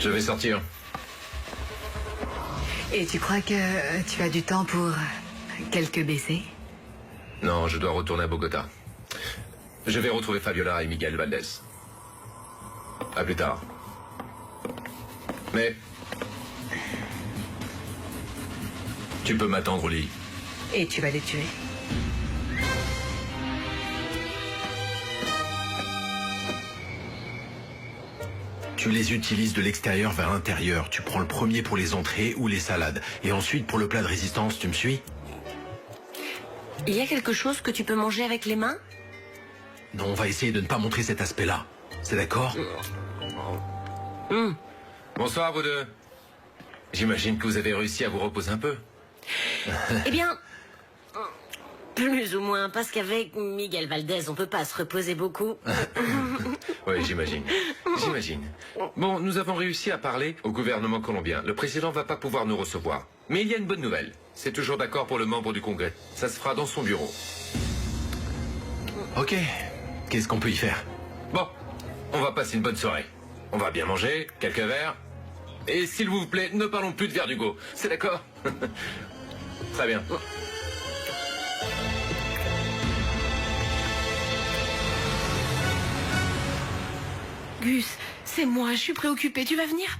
Je vais sortir. Et tu crois que tu as du temps pour quelques baisers? Non, je dois retourner à Bogota. Je vais retrouver Fabiola et Miguel Valdez. À plus tard. Mais... tu peux m'attendre au lit. Et tu vas les tuer? Tu les utilises de l'extérieur vers l'intérieur. Tu prends le premier pour les entrées ou les salades. Et ensuite pour le plat de résistance, tu me suis? Il y a quelque chose que tu peux manger avec les mains? Non, on va essayer de ne pas montrer cet aspect-là. C'est d'accord? Bonsoir, vous deux. J'imagine que vous avez réussi à vous reposer un peu. Eh bien, plus ou moins, parce qu'avec Miguel Valdez, on peut pas se reposer beaucoup. Oui, j'imagine. J'imagine. Bon, nous avons réussi à parler au gouvernement colombien. Le président va pas pouvoir nous recevoir. Mais il y a une bonne nouvelle. C'est toujours d'accord pour le membre du Congrès. Ça se fera dans son bureau. Ok. Qu'est-ce qu'on peut y faire? Bon, on va passer une bonne soirée. On va bien manger, quelques verres. Et s'il vous plaît, ne parlons plus de Verdugo. C'est d'accord? Très bien. Gus, c'est moi, je suis préoccupée, tu vas venir?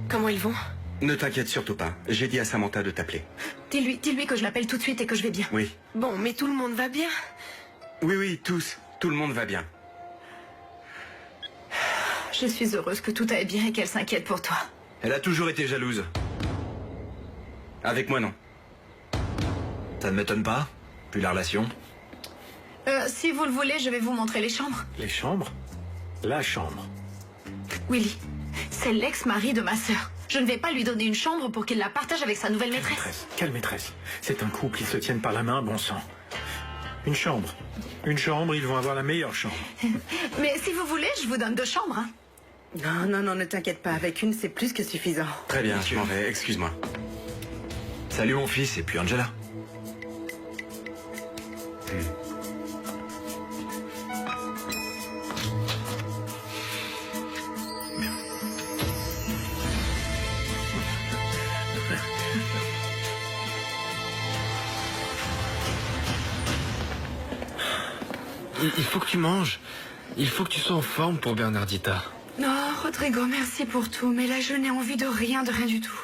Comment ils vont? Ne t'inquiète surtout pas. J'ai dit à Samantha de t'appeler. Dis-lui que je l'appelle tout de suite et que je vais bien. Oui. Bon, mais tout le monde va bien? Oui, tous. Tout le monde va bien. Je suis heureuse que tout aille bien et qu'elle s'inquiète pour toi. Elle a toujours été jalouse. Avec moi, non. Ça ne m'étonne pas. Puis la relation? Si vous le voulez, je vais vous montrer les chambres. Les chambres? La chambre. Willy, c'est l'ex-mari de ma sœur. Je ne vais pas lui donner une chambre pour qu'il la partage avec sa nouvelle maîtresse. Quelle maîtresse? C'est un couple, ils se tiennent par la main, bon sang. Une chambre. Une chambre, ils vont avoir la meilleure chambre. Mais si vous voulez, je vous donne 2 chambres. Hein. Non, ne t'inquiète pas. Avec une, c'est plus que suffisant. Très bien, je m'en vais. Excuse-moi. Salut mon fils, et puis Angela. Il faut que tu manges. Il faut que tu sois en forme pour Bernardita. Non, Rodrigo, merci pour tout. Mais là, je n'ai envie de rien du tout.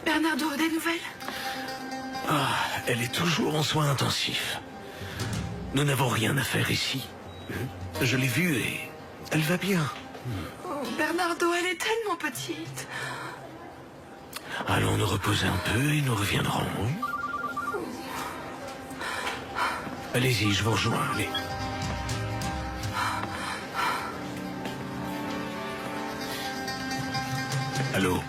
Bernardo, des nouvelles? Elle est toujours en soins intensifs. Nous n'avons rien à faire ici. Je l'ai vue et elle va bien. Oh, Bernardo, elle est tellement petite. Allons nous reposer un peu et nous reviendrons. Allez-y, je vous rejoins, allez. Allô?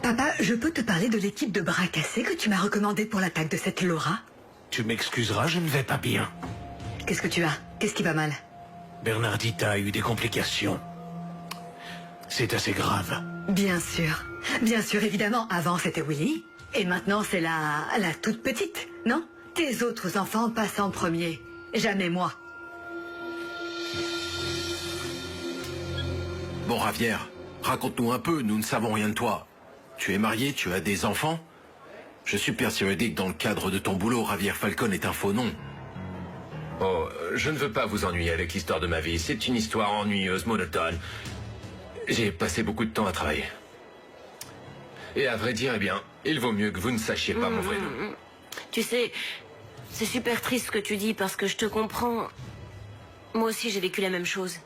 Papa, je peux te parler de l'équipe de bras cassés que tu m'as recommandée pour l'attaque de cette Laura? Tu m'excuseras, je ne vais pas bien. Qu'est-ce que tu as? Qu'est-ce qui va mal? Bernardita a eu des complications. C'est assez grave. Bien sûr, évidemment. Avant, c'était Willy. Et maintenant, c'est la toute petite, non? Tes autres enfants passent en premier. Jamais moi. Bon, Javier, raconte-nous un peu, nous ne savons rien de toi. Tu es marié, tu as des enfants? Je suis persuadé que dans le cadre de ton boulot, Javier Falcon est un faux nom. Oh, je ne veux pas vous ennuyer avec l'histoire de ma vie. C'est une histoire ennuyeuse, monotone. J'ai passé beaucoup de temps à travailler. Et à vrai dire, eh bien, il vaut mieux que vous ne sachiez pas mon vrai nom. Tu sais, c'est super triste ce que tu dis parce que je te comprends. Moi aussi, j'ai vécu la même chose.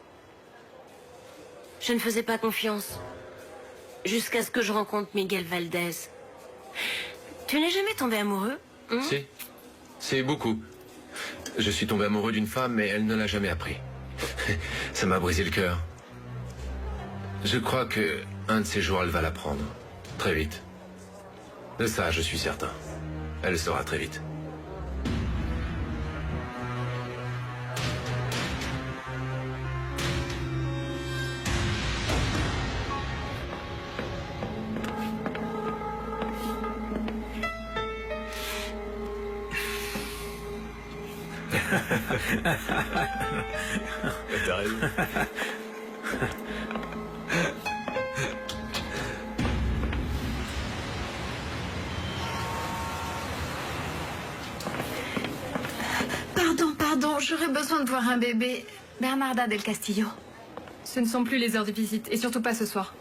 Je ne faisais pas confiance. Jusqu'à ce que je rencontre Miguel Valdez. Tu n'es jamais tombé amoureux? Si. C'est beaucoup. Je suis tombé amoureux d'une femme, mais elle ne l'a jamais appris. Ça m'a brisé le cœur. Je crois que un de ces jours, elle va l'apprendre. Très vite. De ça, je suis certain. Elle le saura très vite. T'as raison. Pardon, j'aurais besoin de voir un bébé. Bernarda del Castillo. Ce ne sont plus les heures de visite, et surtout pas ce soir.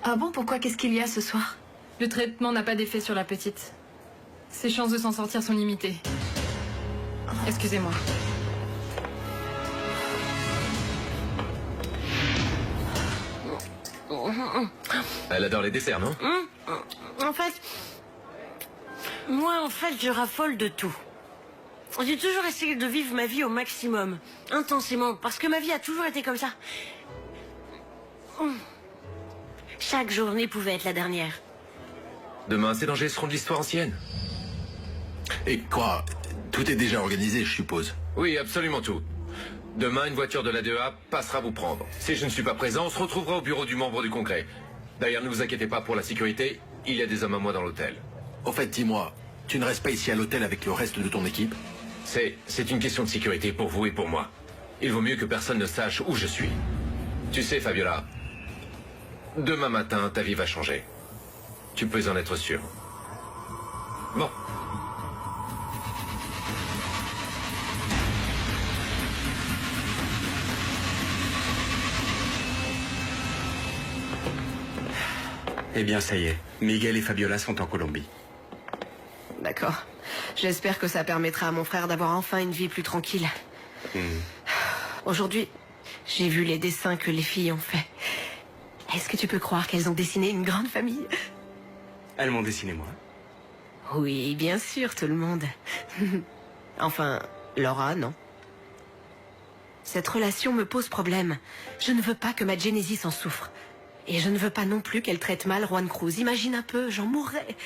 Ah bon, pourquoi? Qu'est-ce qu'il y a ce soir? Le traitement n'a pas d'effet sur la petite. Ses chances de s'en sortir sont limitées. Excusez-moi. Elle adore les desserts, non? En fait, je raffole de tout. J'ai toujours essayé de vivre ma vie au maximum, intensément, parce que ma vie a toujours été comme ça. Chaque journée pouvait être la dernière. Demain, ces dangers seront de l'histoire ancienne. Et quoi? Tout est déjà organisé, je suppose. Oui, absolument tout. Demain, une voiture de la DEA passera vous prendre. Si je ne suis pas présent, on se retrouvera au bureau du membre du Congrès. D'ailleurs, ne vous inquiétez pas pour la sécurité, il y a des hommes à moi dans l'hôtel. Au fait, dis-moi, tu ne restes pas ici à l'hôtel avec le reste de ton équipe? C'est une question de sécurité pour vous et pour moi. Il vaut mieux que personne ne sache où je suis. Tu sais, Fabiola, demain matin, ta vie va changer. Tu peux en être sûr. Bon. Eh bien, ça y est. Miguel et Fabiola sont en Colombie. D'accord. J'espère que ça permettra à mon frère d'avoir enfin une vie plus tranquille. Aujourd'hui, j'ai vu les dessins que les filles ont faits. Est-ce que tu peux croire qu'elles ont dessiné une grande famille? Elles m'ont dessiné moi. Oui, bien sûr, tout le monde. Enfin, Laura, non. Cette relation me pose problème. Je ne veux pas que ma Genesis en souffre. Et je ne veux pas non plus qu'elle traite mal Juan Cruz. Imagine un peu, j'en mourrais.